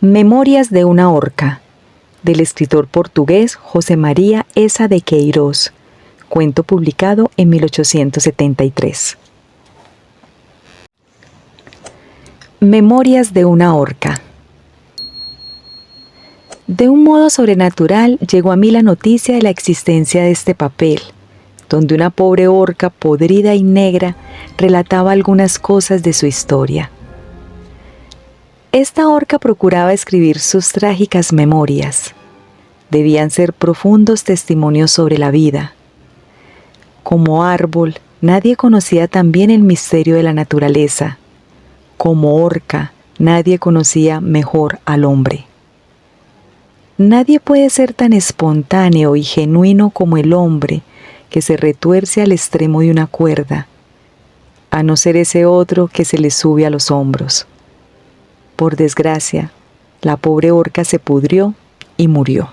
Memorias de una orca, del escritor portugués José María Essa de Queiroz, cuento publicado en 1873. Memorias de una orca. De un modo sobrenatural llegó a mí la noticia de la existencia de este papel, donde una pobre orca podrida y negra relataba algunas cosas de su historia. Esta orca procuraba escribir sus trágicas memorias. Debían ser profundos testimonios sobre la vida. Como árbol, nadie conocía tan bien el misterio de la naturaleza. Como orca, nadie conocía mejor al hombre. Nadie puede ser tan espontáneo y genuino como el hombre que se retuerce al extremo de una cuerda, a no ser ese otro que se le sube a los hombros. Por desgracia, la pobre orca se pudrió y murió.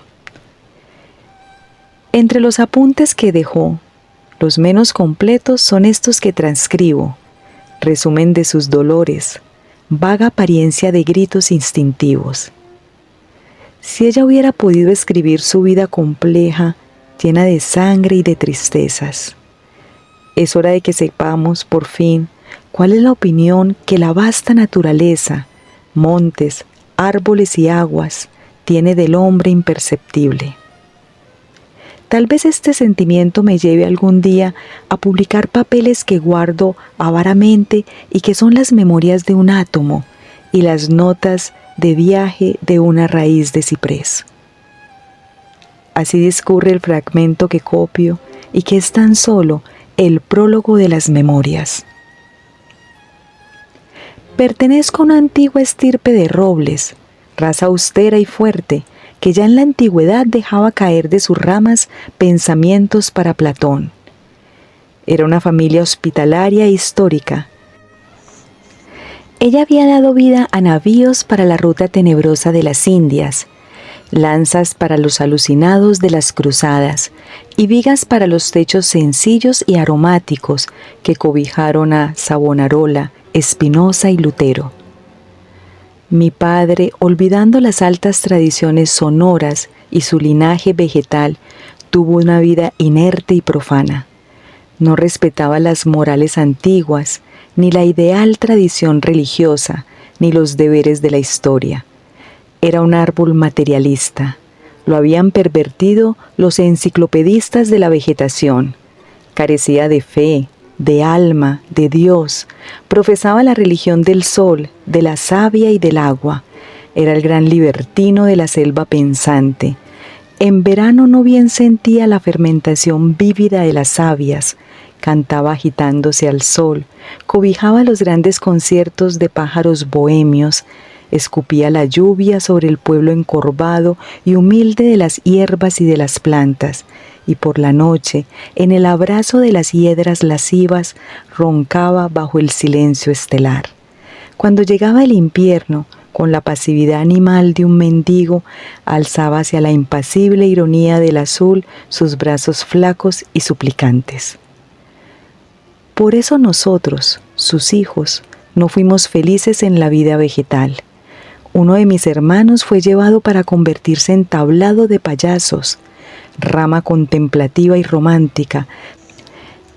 Entre los apuntes que dejó, los menos completos son estos que transcribo, resumen de sus dolores, vaga apariencia de gritos instintivos. Si ella hubiera podido escribir su vida compleja, llena de sangre y de tristezas. Es hora de que sepamos, por fin, cuál es la opinión que la vasta naturaleza, montes, árboles y aguas, tiene del hombre imperceptible. Tal vez este sentimiento me lleve algún día a publicar papeles que guardo avaramente y que son las memorias de un átomo y las notas de viaje de una raíz de ciprés. Así discurre el fragmento que copio y que es tan solo el prólogo de las memorias. Pertenezco a una antigua estirpe de robles, raza austera y fuerte, que ya en la antigüedad dejaba caer de sus ramas pensamientos para Platón. Era una familia hospitalaria e histórica. Ella había dado vida a navíos para la ruta tenebrosa de las Indias, lanzas para los alucinados de las cruzadas y vigas para los techos sencillos y aromáticos que cobijaron a Savonarola, Spinoza y Lutero. Mi padre, olvidando las altas tradiciones sonoras y su linaje vegetal, tuvo una vida inerte y profana. No respetaba las morales antiguas, ni la ideal tradición religiosa, ni los deberes de la historia. Era un árbol materialista. Lo habían pervertido los enciclopedistas de la vegetación. Carecía de fe, de alma, de Dios. Profesaba la religión del sol, de la savia y del agua. Era el gran libertino de la selva pensante. En verano no bien sentía la fermentación vívida de las savias. Cantaba agitándose al sol. Cobijaba los grandes conciertos de pájaros bohemios. Escupía la lluvia sobre el pueblo encorvado y humilde de las hierbas y de las plantas, y por la noche, en el abrazo de las hiedras lascivas, roncaba bajo el silencio estelar. Cuando llegaba el invierno, con la pasividad animal de un mendigo, alzaba hacia la impasible ironía del azul sus brazos flacos y suplicantes. Por eso nosotros, sus hijos, no fuimos felices en la vida vegetal. Uno de mis hermanos fue llevado para convertirse en tablado de payasos, rama contemplativa y romántica.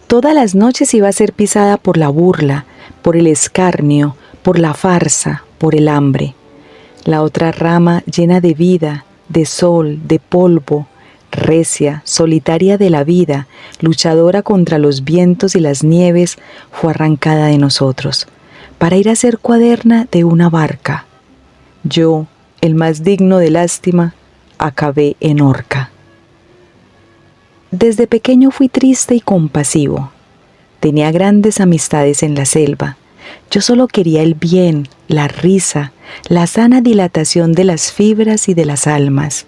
Todas las noches iba a ser pisada por la burla, por el escarnio, por la farsa, por el hambre. La otra rama, llena de vida, de sol, de polvo, recia, solitaria de la vida, luchadora contra los vientos y las nieves, fue arrancada de nosotros, para ir a ser cuaderna de una barca. Yo, el más digno de lástima, acabé en orca. Desde pequeño fui triste y compasivo. Tenía grandes amistades en la selva. Yo solo quería el bien, la risa, la sana dilatación de las fibras y de las almas.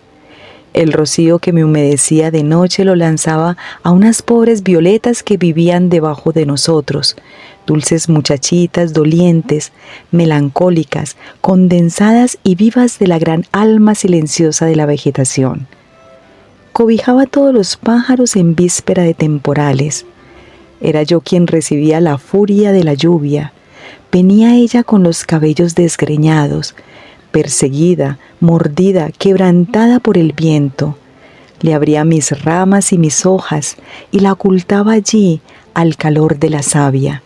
El rocío que me humedecía de noche lo lanzaba a unas pobres violetas que vivían debajo de nosotros, dulces muchachitas dolientes, melancólicas, condensadas y vivas de la gran alma silenciosa de la vegetación. Cobijaba a todos los pájaros en víspera de temporales. Era yo quien recibía la furia de la lluvia. Venía ella con los cabellos desgreñados, perseguida, mordida, quebrantada por el viento. Le abría mis ramas y mis hojas y la ocultaba allí al calor de la savia.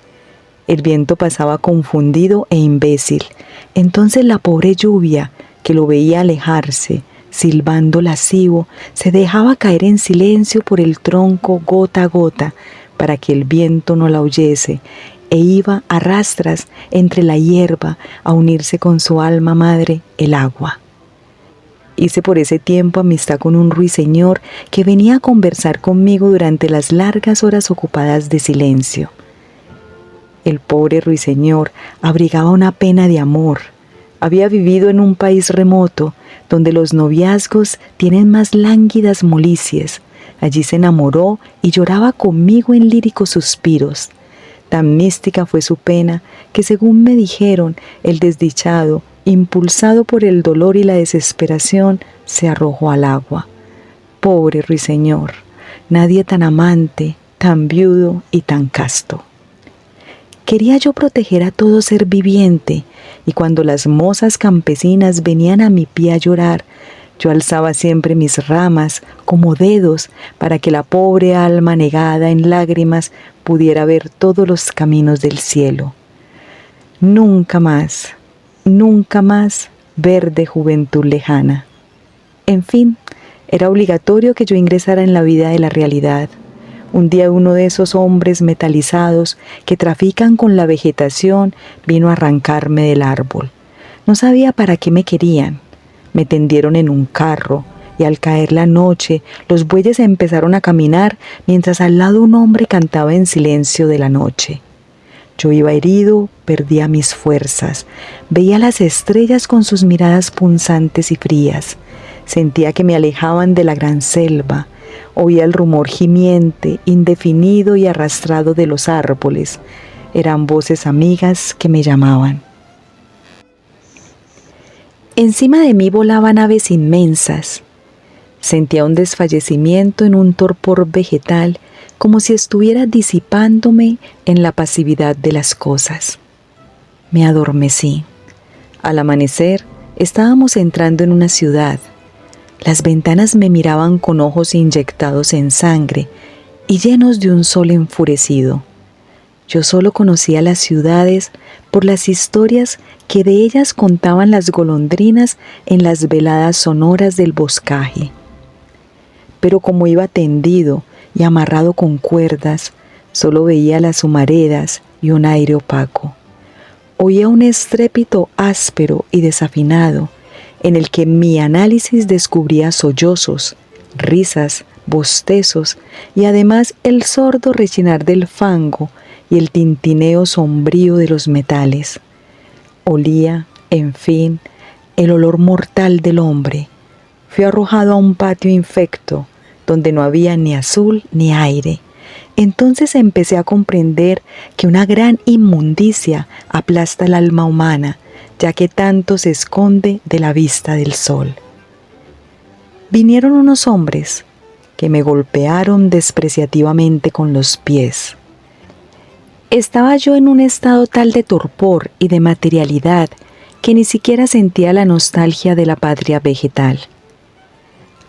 El viento pasaba confundido e imbécil. Entonces la pobre lluvia, que lo veía alejarse, silbando lascivo, se dejaba caer en silencio por el tronco gota a gota para que el viento no la oyese, e iba a rastras entre la hierba a unirse con su alma madre, el agua. Hice por ese tiempo amistad con un ruiseñor que venía a conversar conmigo durante las largas horas ocupadas de silencio. El pobre ruiseñor abrigaba una pena de amor. Había vivido en un país remoto, donde los noviazgos tienen más lánguidas molicies. Allí se enamoró y lloraba conmigo en líricos suspiros. Tan mística fue su pena que, según me dijeron, el desdichado, impulsado por el dolor y la desesperación, se arrojó al agua. Pobre ruiseñor, nadie tan amante, tan viudo y tan casto. Quería yo proteger a todo ser viviente, y cuando las mozas campesinas venían a mi pie a llorar, yo alzaba siempre mis ramas como dedos para que la pobre alma negada en lágrimas pudiera ver todos los caminos del cielo. Nunca más, verde juventud lejana. En fin, era obligatorio que yo ingresara en la vida de la realidad. Un día uno de esos hombres metalizados que trafican con la vegetación vino a arrancarme del árbol. No sabía para qué me querían. Me tendieron en un carro y al caer la noche los bueyes empezaron a caminar mientras al lado un hombre cantaba en silencio de la noche. Yo iba herido, perdía mis fuerzas, veía las estrellas con sus miradas punzantes y frías, sentía que me alejaban de la gran selva, oía el rumor gimiente, indefinido y arrastrado de los árboles. Eran voces amigas que me llamaban. Encima de mí volaban aves inmensas. Sentía un desfallecimiento en un torpor vegetal, como si estuviera disipándome en la pasividad de las cosas. Me adormecí. Al amanecer, estábamos entrando en una ciudad. Las ventanas me miraban con ojos inyectados en sangre y llenos de un sol enfurecido. Yo solo conocía las ciudades por las historias que de ellas contaban las golondrinas en las veladas sonoras del boscaje. Pero como iba tendido y amarrado con cuerdas, solo veía las humaredas y un aire opaco. Oía un estrépito áspero y desafinado, en el que mi análisis descubría sollozos, risas, bostezos y además el sordo rechinar del fango y el tintineo sombrío de los metales. Olía, en fin, el olor mortal del hombre. Fui arrojado a un patio infecto, donde no había ni azul ni aire. Entonces empecé a comprender que una gran inmundicia aplasta el alma humana, ya que tanto se esconde de la vista del sol. Vinieron unos hombres que me golpearon despreciativamente con los pies. Estaba yo en un estado tal de torpor y de materialidad que ni siquiera sentía la nostalgia de la patria vegetal.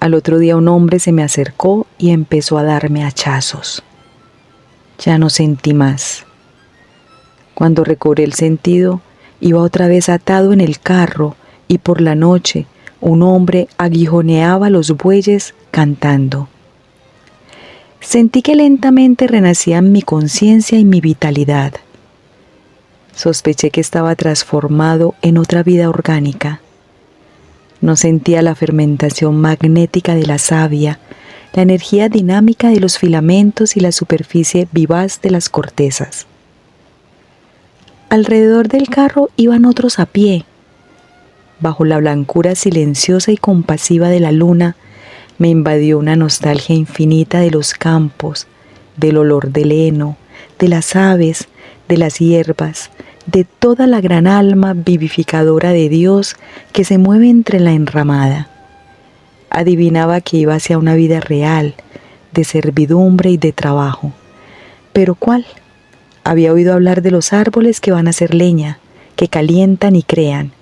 Al otro día un hombre se me acercó y empezó a darme hachazos. Ya no sentí más. Cuando recobré el sentido, iba otra vez atado en el carro y por la noche un hombre aguijoneaba los bueyes cantando. Sentí que lentamente renacían mi conciencia y mi vitalidad. Sospeché que estaba transformado en otra vida orgánica. No sentía la fermentación magnética de la savia, la energía dinámica de los filamentos y la superficie vivaz de las cortezas. Alrededor del carro iban otros a pie. Bajo la blancura silenciosa y compasiva de la luna, me invadió una nostalgia infinita de los campos, del olor del heno, de las aves, de las hierbas, de toda la gran alma vivificadora de Dios que se mueve entre la enramada. Adivinaba que iba hacia una vida real, de servidumbre y de trabajo. ¿Pero cuál? Había oído hablar de los árboles que van a ser leña, que calientan y crean,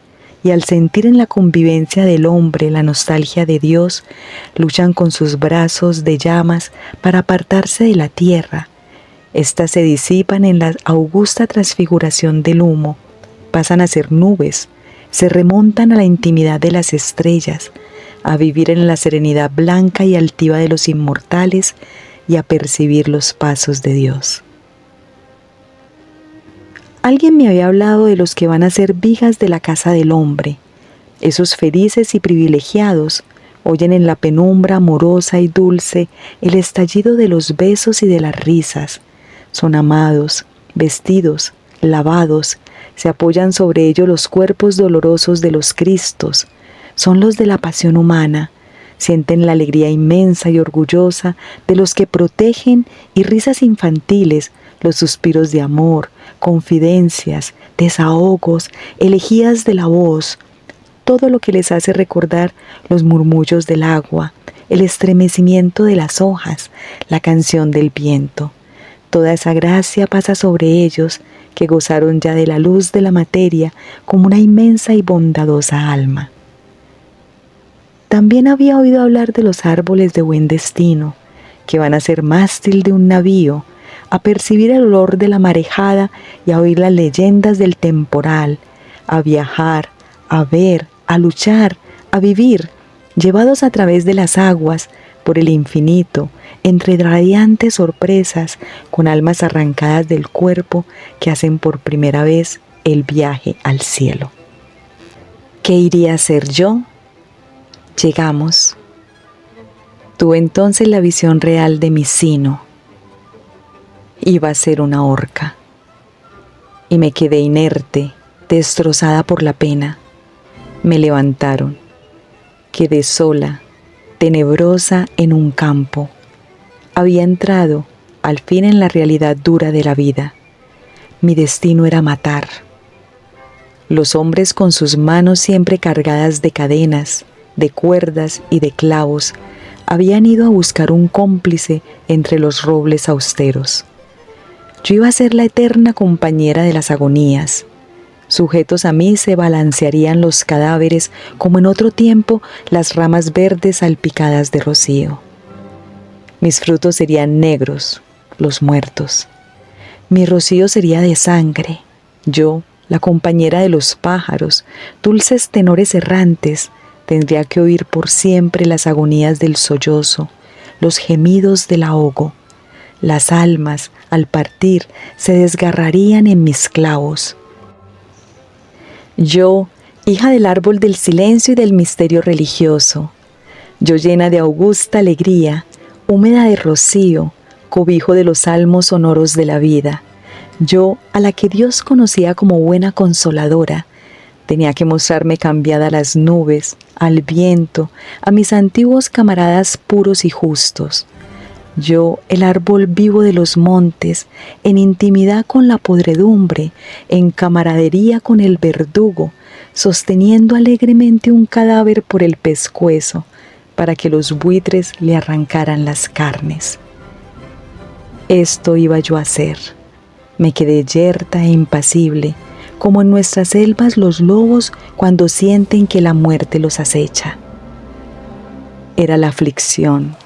y al sentir en la convivencia del hombre la nostalgia de Dios, luchan con sus brazos de llamas para apartarse de la tierra. Estas se disipan en la augusta transfiguración del humo, pasan a ser nubes, se remontan a la intimidad de las estrellas, a vivir en la serenidad blanca y altiva de los inmortales y a percibir los pasos de Dios. Alguien me había hablado de los que van a ser vigas de la casa del hombre. Esos felices y privilegiados oyen en la penumbra amorosa y dulce el estallido de los besos y de las risas. Son amados, vestidos, lavados, se apoyan sobre ellos los cuerpos dolorosos de los Cristos. Son los de la pasión humana. Sienten la alegría inmensa y orgullosa de los que protegen y risas infantiles, los suspiros de amor, confidencias, desahogos, elegías de la voz, todo lo que les hace recordar los murmullos del agua, el estremecimiento de las hojas, la canción del viento. Toda esa gracia pasa sobre ellos que gozaron ya de la luz de la materia como una inmensa y bondadosa alma. También había oído hablar de los árboles de buen destino, que van a ser mástil de un navío, a percibir el olor de la marejada y a oír las leyendas del temporal, a viajar, a ver, a luchar, a vivir, llevados a través de las aguas, por el infinito, entre radiantes sorpresas, con almas arrancadas del cuerpo que hacen por primera vez el viaje al cielo. ¿Qué iría a hacer yo? Llegamos. Tuve entonces la visión real de mi sino. Iba a ser una horca. Y me quedé inerte, destrozada por la pena. Me levantaron. Quedé sola, tenebrosa en un campo. Había entrado, al fin, en la realidad dura de la vida. Mi destino era matar. Los hombres con sus manos siempre cargadas de cadenas, de cuerdas y de clavos, habían ido a buscar un cómplice entre los robles austeros. Yo iba a ser la eterna compañera de las agonías. Sujetos a mí se balancearían los cadáveres como en otro tiempo las ramas verdes salpicadas de rocío. Mis frutos serían negros, los muertos. Mi rocío sería de sangre. Yo, la compañera de los pájaros, dulces tenores errantes, tendría que oír por siempre las agonías del sollozo, los gemidos del ahogo. Las almas, al partir, se desgarrarían en mis clavos. Yo, hija del árbol del silencio y del misterio religioso, yo llena de augusta alegría, húmeda de rocío, cobijo de los salmos sonoros de la vida, yo, a la que Dios conocía como buena consoladora, tenía que mostrarme cambiada a las nubes, al viento, a mis antiguos camaradas puros y justos. Yo, el árbol vivo de los montes, en intimidad con la podredumbre, en camaradería con el verdugo, sosteniendo alegremente un cadáver por el pescuezo, para que los buitres le arrancaran las carnes. Esto iba yo a hacer. Me quedé yerta e impasible, como en nuestras selvas los lobos cuando sienten que la muerte los acecha. Era la aflicción.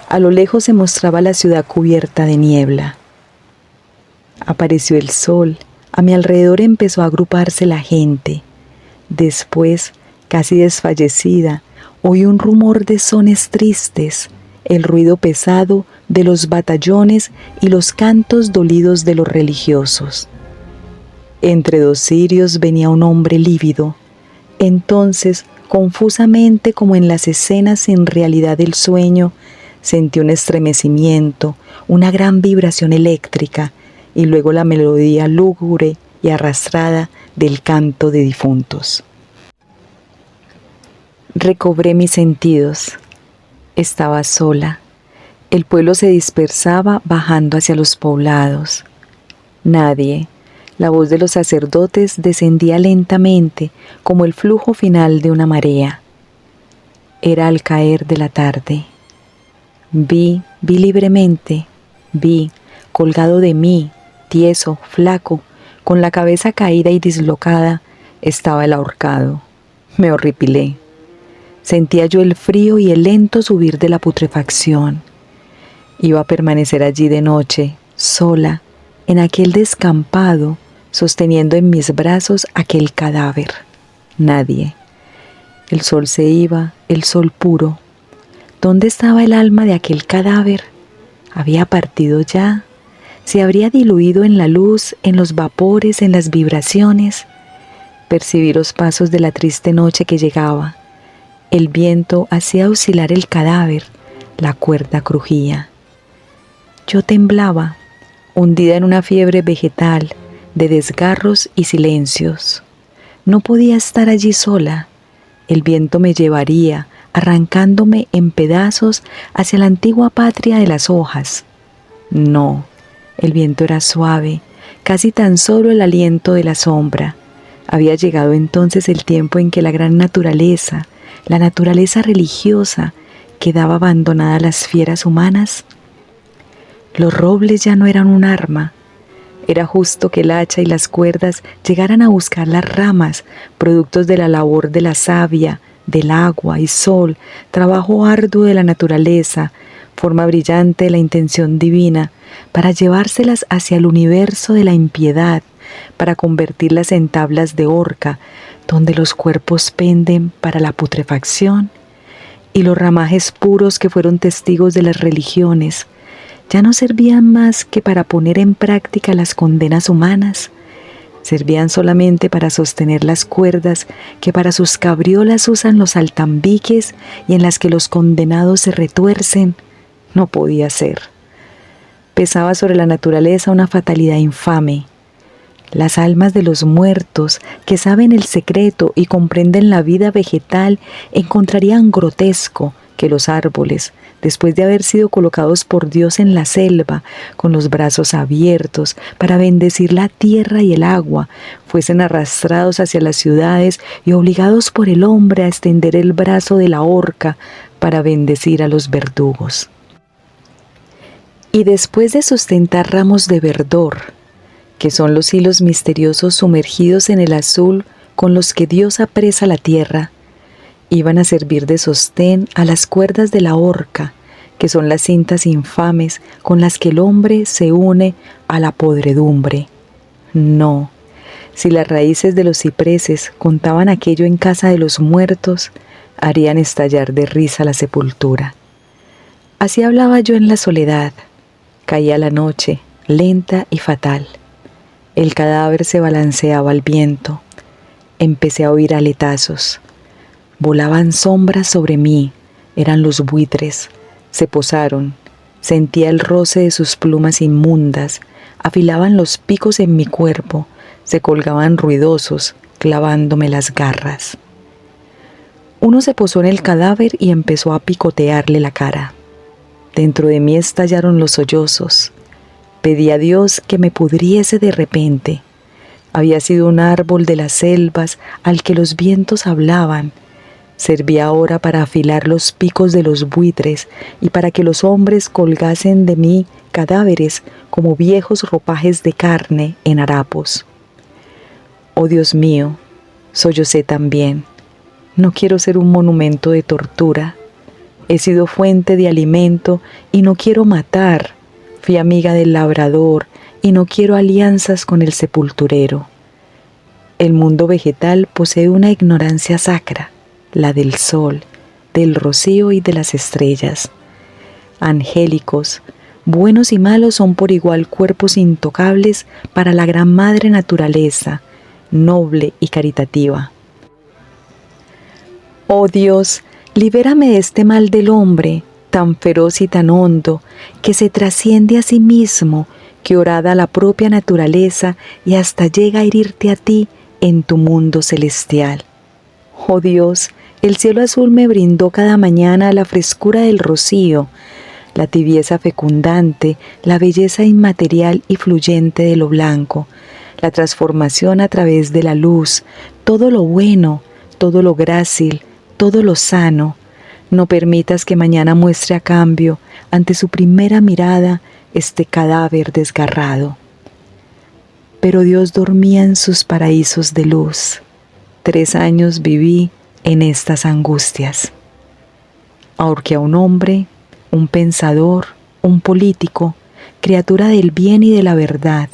A lo lejos se mostraba la ciudad cubierta de niebla. Apareció el sol, a mi alrededor empezó a agruparse la gente. Después, casi desfallecida, oí un rumor de sones tristes, el ruido pesado de los batallones y los cantos dolidos de los religiosos. Entre dos cirios venía un hombre lívido. Entonces, confusamente como en las escenas sin realidad del sueño, sentí un estremecimiento, una gran vibración eléctrica y luego la melodía lúgubre y arrastrada del canto de difuntos. Recobré mis sentidos. Estaba sola. El pueblo se dispersaba bajando hacia los poblados. Nadie. La voz de los sacerdotes descendía lentamente como el flujo final de una marea. Era al caer de la tarde. Vi libremente, vi, colgado de mí, tieso, flaco, con la cabeza caída y dislocada, estaba el ahorcado. Me horripilé. Sentía yo el frío y el lento subir de la putrefacción. Iba a permanecer allí de noche, sola, en aquel descampado, sosteniendo en mis brazos aquel cadáver. Nadie. El sol se iba, el sol puro. ¿Dónde estaba el alma de aquel cadáver? ¿Había partido ya? ¿Se habría diluido en la luz, en los vapores, en las vibraciones? Percibí los pasos de la triste noche que llegaba. El viento hacía oscilar el cadáver, la cuerda crujía. Yo temblaba, hundida en una fiebre vegetal de desgarros y silencios. No podía estar allí sola. El viento me llevaría, arrancándome en pedazos hacia la antigua patria de las hojas. No, el viento era suave, casi tan solo el aliento de la sombra. Había llegado entonces el tiempo en que la gran naturaleza, la naturaleza religiosa, quedaba abandonada a las fieras humanas. Los robles ya no eran un arma. Era justo que el hacha y las cuerdas llegaran a buscar las ramas, productos de la labor de la savia, del agua y sol, trabajo arduo de la naturaleza, forma brillante de la intención divina, para llevárselas hacia el universo de la impiedad, para convertirlas en tablas de horca, donde los cuerpos penden para la putrefacción, y los ramajes puros que fueron testigos de las religiones, ya no servían más que para poner en práctica las condenas humanas. Servían solamente para sostener las cuerdas que para sus cabriolas usan los saltambiques y en las que los condenados se retuercen. No podía ser. Pesaba sobre la naturaleza una fatalidad infame. Las almas de los muertos, que saben el secreto y comprenden la vida vegetal, encontrarían grotesco que los árboles, después de haber sido colocados por Dios en la selva, con los brazos abiertos para bendecir la tierra y el agua, fuesen arrastrados hacia las ciudades y obligados por el hombre a extender el brazo de la horca para bendecir a los verdugos. Y después de sustentar ramos de verdor, que son los hilos misteriosos sumergidos en el azul con los que Dios apresa la tierra, iban a servir de sostén a las cuerdas de la horca, que son las cintas infames con las que el hombre se une a la podredumbre. No, si las raíces de los cipreses contaban aquello en casa de los muertos, harían estallar de risa la sepultura. Así hablaba yo en la soledad. Caía la noche, lenta y fatal. El cadáver se balanceaba al viento. Empecé a oír aletazos. Volaban sombras sobre mí, eran los buitres. Se posaron, sentía el roce de sus plumas inmundas, afilaban los picos en mi cuerpo, se colgaban ruidosos, clavándome las garras. Uno se posó en el cadáver y empezó a picotearle la cara. Dentro de mí estallaron los sollozos. Pedí a Dios que me pudriese de repente. Había sido un árbol de las selvas al que los vientos hablaban. Servía ahora para afilar los picos de los buitres y para que los hombres colgasen de mí cadáveres como viejos ropajes de carne en harapos. Oh Dios mío, sollocé también. No quiero ser un monumento de tortura. He sido fuente de alimento y no quiero matar. Fui amiga del labrador y no quiero alianzas con el sepulturero. El mundo vegetal posee una ignorancia sacra, la del sol, del rocío y de las estrellas. Angélicos, buenos y malos son por igual cuerpos intocables para la gran madre naturaleza, noble y caritativa. Oh Dios, libérame de este mal del hombre, tan feroz y tan hondo, que se trasciende a sí mismo, que horada la propia naturaleza y hasta llega a herirte a ti en tu mundo celestial. Oh Dios, el cielo azul me brindó cada mañana la frescura del rocío, la tibieza fecundante, la belleza inmaterial y fluyente de lo blanco, la transformación a través de la luz, todo lo bueno, todo lo grácil, todo lo sano. No permitas que mañana muestre a cambio, ante su primera mirada, este cadáver desgarrado. Pero Dios dormía en sus paraísos de luz. 3 años viví en estas angustias. Ahorqué a un hombre, un pensador, un político, criatura del bien y de la verdad,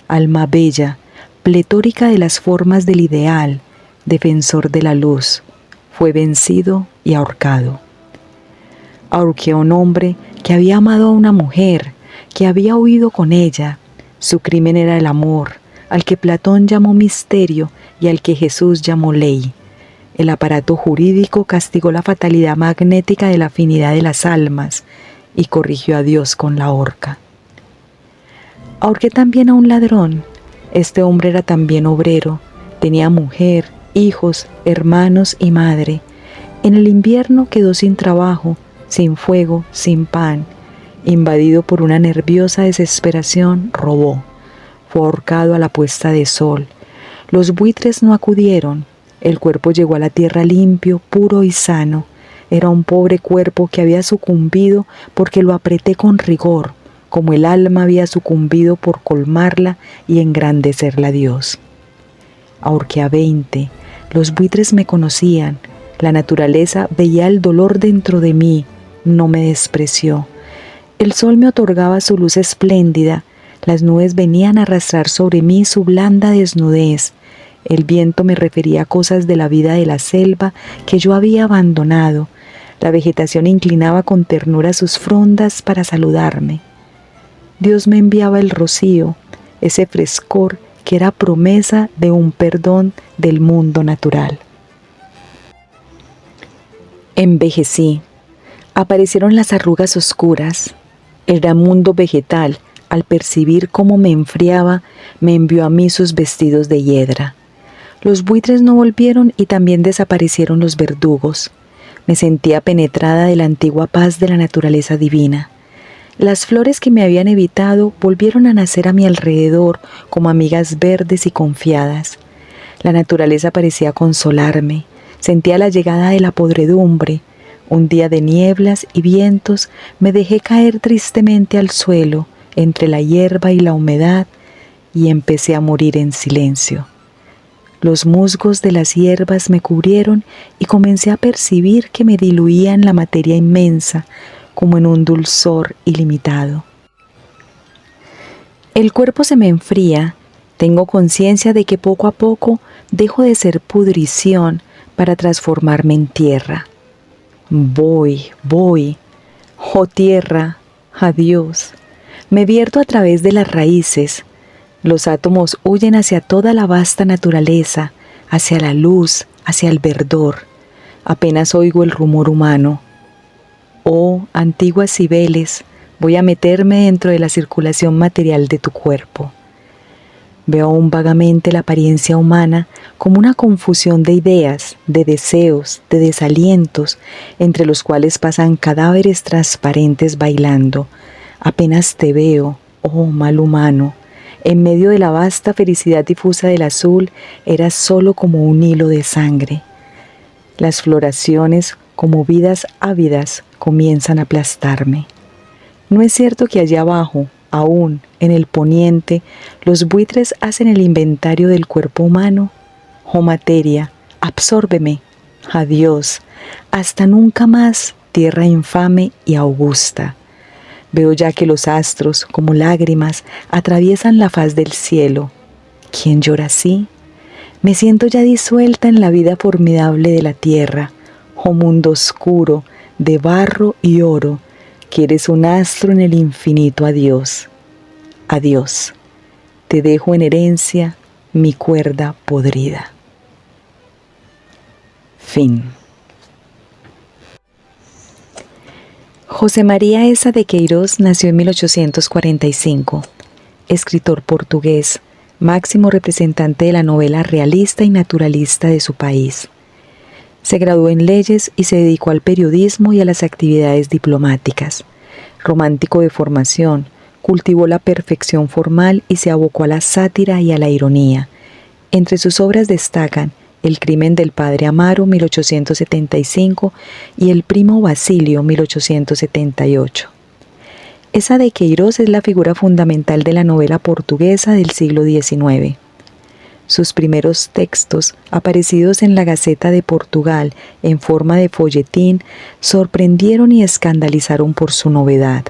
alma bella, pletórica de las formas del ideal, defensor de la luz. Fue vencido y ahorcado. Ahorqué a un hombre que había amado a una mujer, que había huido con ella. Su crimen era el amor, al que Platón llamó misterio y al que Jesús llamó ley. El aparato jurídico castigó la fatalidad magnética de la afinidad de las almas y corrigió a Dios con la horca. Ahorqué también a un ladrón. Este hombre era también obrero, tenía mujer, hijos, hermanos y madre. En el invierno quedó sin trabajo, sin fuego, sin pan. Invadido por una nerviosa desesperación, robó. Fue ahorcado a la puesta de sol. Los buitres no acudieron. El cuerpo llegó a la tierra limpio, puro y sano. Era un pobre cuerpo que había sucumbido porque lo apreté con rigor, como el alma había sucumbido por colmarla y engrandecerla a Dios. Ahorqué a 20. Los buitres me conocían. La naturaleza veía el dolor dentro de mí. No me despreció. El sol me otorgaba su luz espléndida. Las nubes venían a arrastrar sobre mí su blanda desnudez. El viento me refería cosas de la vida de la selva que yo había abandonado. La vegetación inclinaba con ternura sus frondas para saludarme. Dios me enviaba el rocío, ese frescor que era promesa de un perdón del mundo natural. Envejecí. Aparecieron las arrugas oscuras. El gran mundo vegetal, al percibir cómo me enfriaba, me envió a mí sus vestidos de hiedra. Los buitres no volvieron y también desaparecieron los verdugos. Me sentía penetrada de la antigua paz de la naturaleza divina. Las flores que me habían evitado volvieron a nacer a mi alrededor como amigas verdes y confiadas. La naturaleza parecía consolarme. Sentía la llegada de la podredumbre. Un día de nieblas y vientos me dejé caer tristemente al suelo entre la hierba y la humedad y empecé a morir en silencio. Los musgos de las hierbas me cubrieron y comencé a percibir que me diluía en la materia inmensa, como en un dulzor ilimitado. El cuerpo se me enfría, tengo conciencia de que poco a poco dejo de ser pudrición para transformarme en tierra. Voy, oh tierra, adiós. Me vierto a través de las raíces. Los átomos huyen hacia toda la vasta naturaleza, hacia la luz, hacia el verdor. Apenas oigo el rumor humano. Oh, antiguas Cibeles, voy a meterme dentro de la circulación material de tu cuerpo. Veo aún vagamente la apariencia humana como una confusión de ideas, de deseos, de desalientos, entre los cuales pasan cadáveres transparentes bailando. Apenas te veo, oh mal humano. En medio de la vasta felicidad difusa del azul, eras solo como un hilo de sangre. Las floraciones, como vidas ávidas, comienzan a aplastarme. ¿No es cierto que allá abajo, aún en el poniente, los buitres hacen el inventario del cuerpo humano? Oh materia, absórbeme. Adiós, hasta nunca más, tierra infame y augusta. Veo ya que los astros, como lágrimas, atraviesan la faz del cielo. ¿Quién llora así? Me siento ya disuelta en la vida formidable de la tierra. Oh mundo oscuro, de barro y oro, que eres un astro en el infinito adiós. Adiós, te dejo en herencia mi cuerda podrida. Fin. José María Essa de Queiroz nació en 1845, escritor portugués, máximo representante de la novela realista y naturalista de su país. Se graduó en leyes y se dedicó al periodismo y a las actividades diplomáticas. Romántico de formación, cultivó la perfección formal y se abocó a la sátira y a la ironía. Entre sus obras destacan El crimen del padre Amaro, 1875, y El primo Basilio, 1878. Essa de Queiroz es la figura fundamental de la novela portuguesa del siglo XIX. Sus primeros textos, aparecidos en la Gaceta de Portugal en forma de folletín, sorprendieron y escandalizaron por su novedad.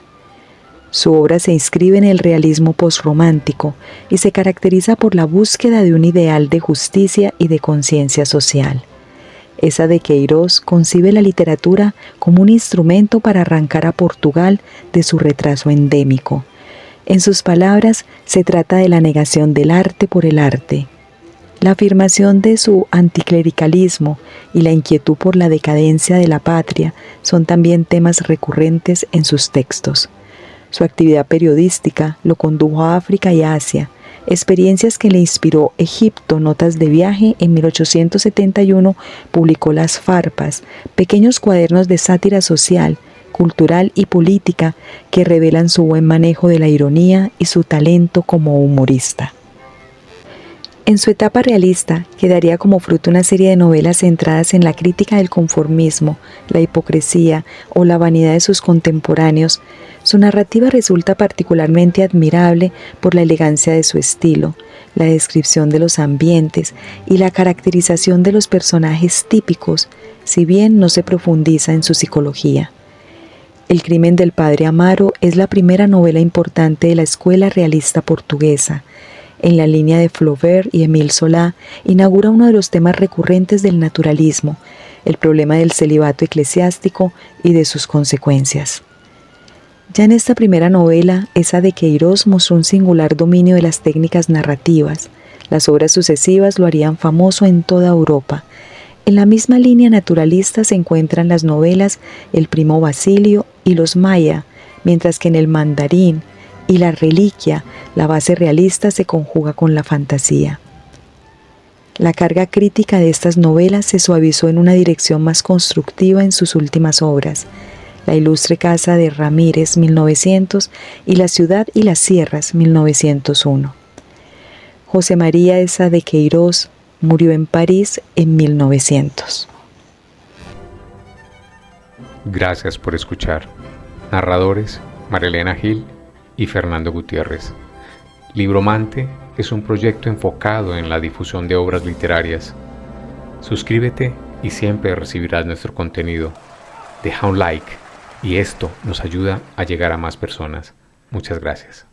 Su obra se inscribe en el realismo posromántico y se caracteriza por la búsqueda de un ideal de justicia y de conciencia social. Esa de Queiroz concibe la literatura como un instrumento para arrancar a Portugal de su retraso endémico. En sus palabras, se trata de la negación del arte por el arte. La afirmación de su anticlericalismo y la inquietud por la decadencia de la patria son también temas recurrentes en sus textos. Su actividad periodística lo condujo a África y Asia, experiencias que le inspiró Egipto. Notas de viaje. En 1871 publicó Las Farpas, pequeños cuadernos de sátira social, cultural y política que revelan su buen manejo de la ironía y su talento como humorista. En su etapa realista, que daría como fruto una serie de novelas centradas en la crítica del conformismo, la hipocresía o la vanidad de sus contemporáneos, su narrativa resulta particularmente admirable por la elegancia de su estilo, la descripción de los ambientes y la caracterización de los personajes típicos, si bien no se profundiza en su psicología. El crimen del padre Amaro es la primera novela importante de la escuela realista portuguesa. En la línea de Flaubert y Émile Zola, inaugura uno de los temas recurrentes del naturalismo, el problema del celibato eclesiástico y de sus consecuencias. Ya en esta primera novela, esa de Queiroz mostró un singular dominio de las técnicas narrativas. Las obras sucesivas lo harían famoso en toda Europa. En la misma línea naturalista se encuentran las novelas El primo Basilio y Los Maya, mientras que en El mandarín y La reliquia, la base realista se conjuga con la fantasía. La carga crítica de estas novelas se suavizó en una dirección más constructiva en sus últimas obras, La ilustre casa de Ramírez, 1900, y La ciudad y las sierras, 1901. José María Eza de Queiroz murió en París en 1900. Gracias por escuchar. Narradores: Marilena Gil y Fernando Gutiérrez. Libromante es un proyecto enfocado en la difusión de obras literarias. Suscríbete y siempre recibirás nuestro contenido. Deja un like y esto nos ayuda a llegar a más personas. Muchas gracias.